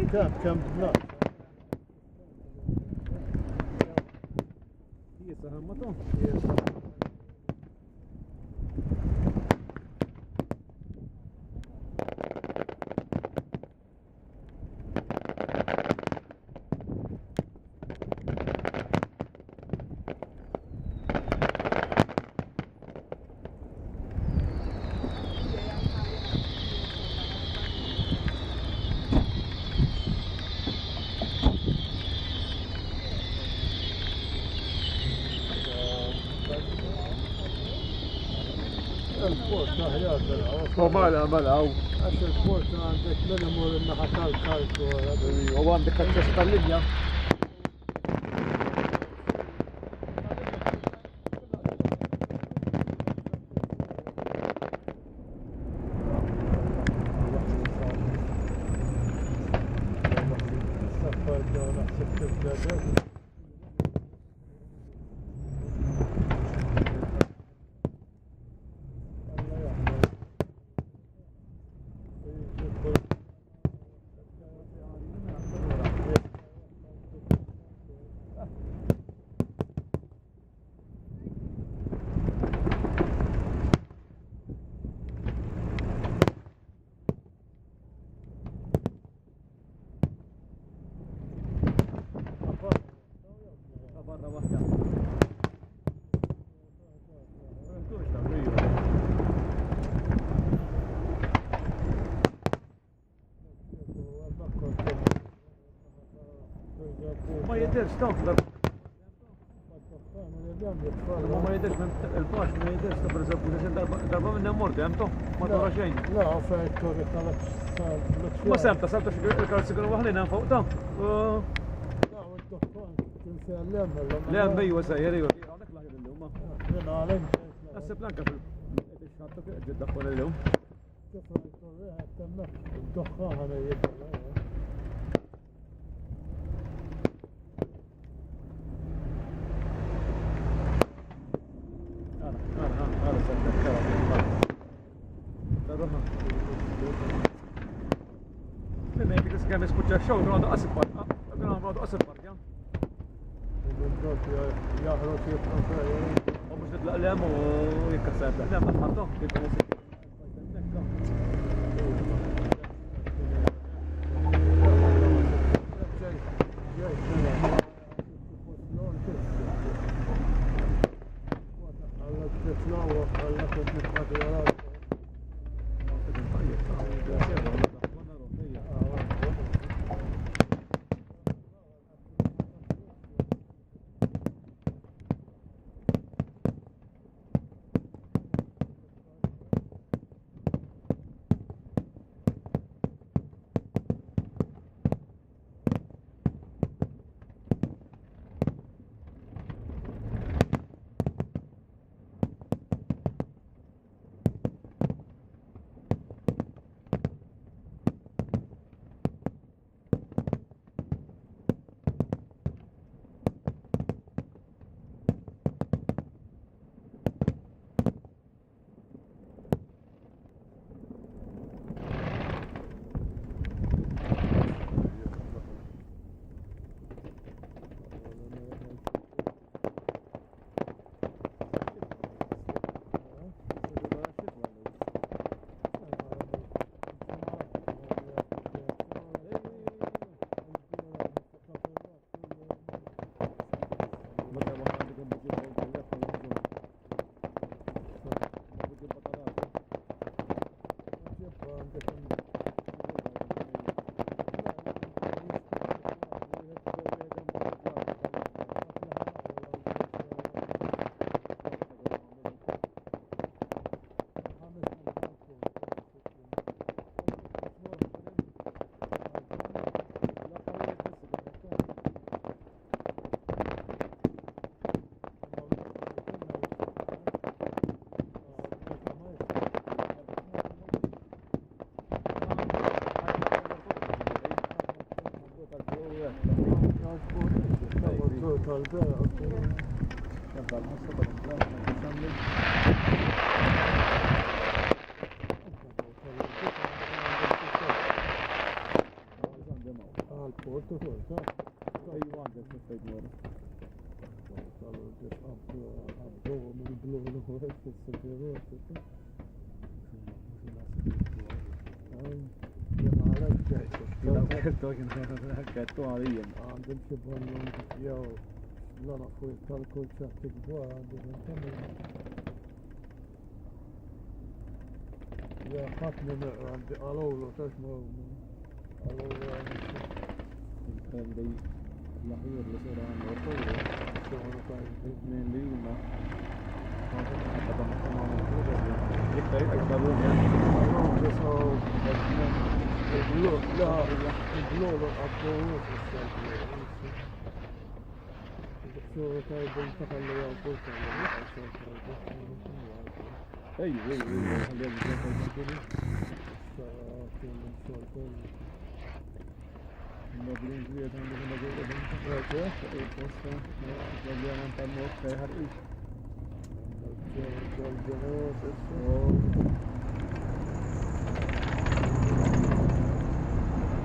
كم بلاد هي سهمته البورصة هي مالها عشان البورصة عندك منهم الناحية الكالكو هو عندك الكاس الليبيا ما يديرش تنقدر ما يديرش الباش ما يديرش تبرز ضربة منها مرضي فهمتوا ما دورا شيء لا فايتوري ما سامت سامت الكرسي كانوا واهلين فوق ده لا والدخان تنسى اللمة لا ايوه ساير ايوه هذاك لا اليوم هنا عليك هسه بلانكا في الشاطئ في الدخول اليوم كيف الطريقة تمت الدخان هذا يبقى Bene, perché si chiama scuccia show, non ho asset park. Non ho asset park, ja. يهرس يفرق ومش نطلع لهم ويكسر لا ما حطوه Porto forse. ايوه عندك في الدور. Allora, che abbiamo il blu questo superiore. لو كنت عليا عندهم شبان ياو لا لا خوي تالكو تحتك بوا عندهم كمل يا خاتم عندي الو تسمع الو اللي الأخير اللي صار عن وطول اثنين لينا هذا مكان يقدر يقبلون يعني البلو لا البلو الأبوه شو كان بنتقل لي أقول ايوه ايوه خلينا نشوف المدرين زي ده عندنا موجودة هنا البوسطة اللي أنا نتعلم في هرقي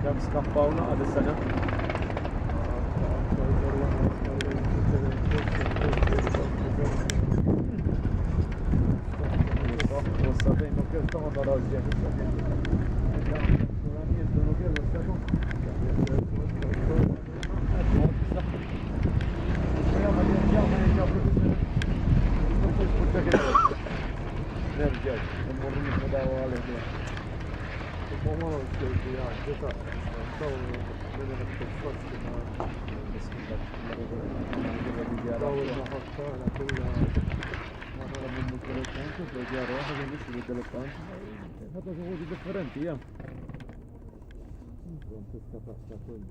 كم سكاباونا هذا السنة وصلتين وكيف طبعا راجع نرجع نمر من المداوى عليه والله الشيء يعني جدا دور من التخصص دور محطة كلها مرة من مكرتانك وجاء واحد يمشي بالتلفون هذا هو ديفرنت يا كنت استفدت كل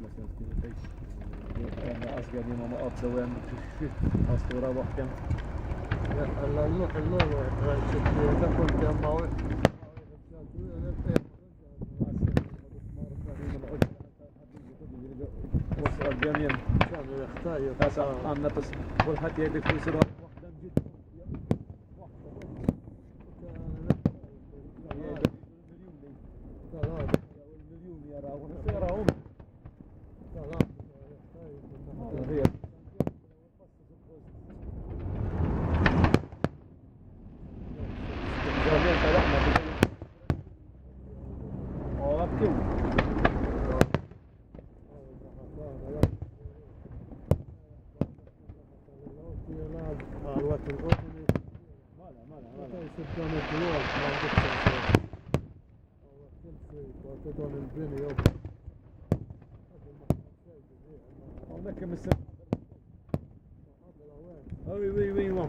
مثلا كذا أنا أصغر لي ماما أبدأ وين أسطورة وحدة وصل جميل هسه أنا بس كل حد يدك في سرعة واحدة جدا المليون يا راون سيراهم وي وي وي وي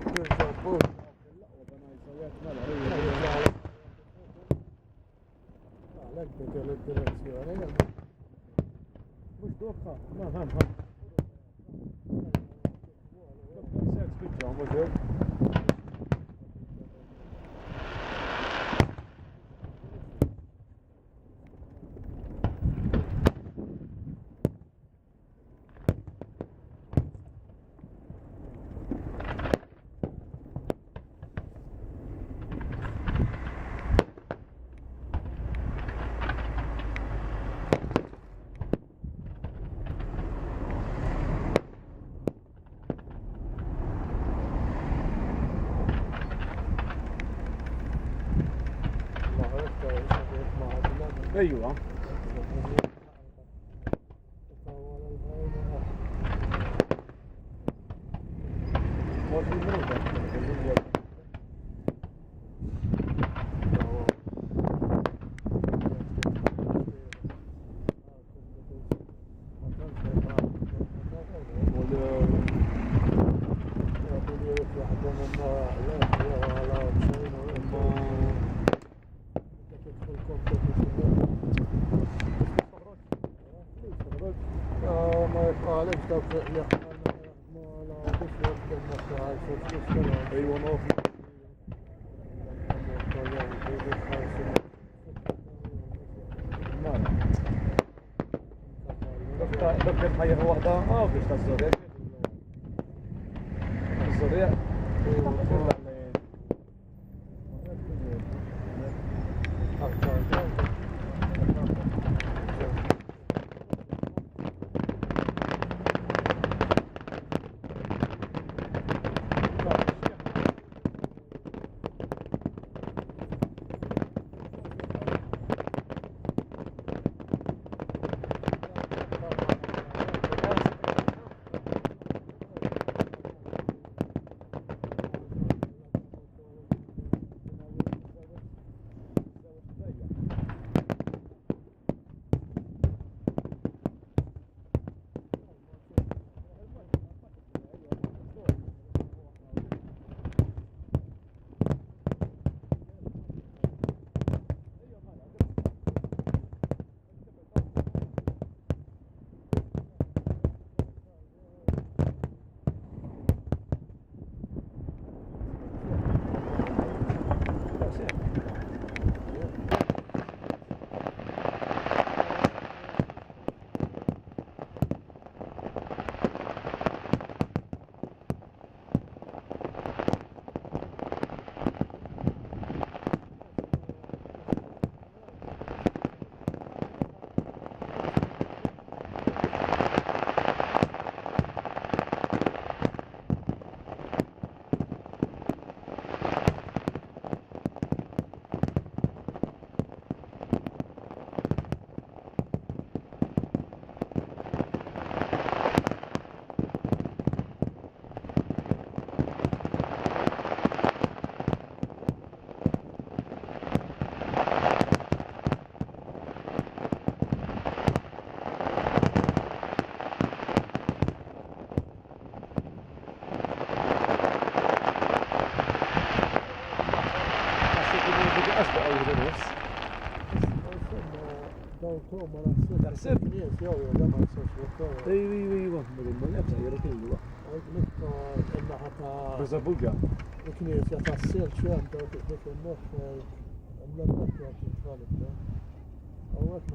مش دوخة ما هم ايوه دكتور حياه واحدة ما فيش تصريح تصريح Dawk huma naħseb. Taħseb? Nies jew da Marsaxlokk. Ejwa, mal-immonetta jirritillu. Għajt niktar il-naħa ta' Beżabuġa. il-knisja ta' s-silċ hemm dawk il-ħif il-nef għamlet dak jgħati t-tfal.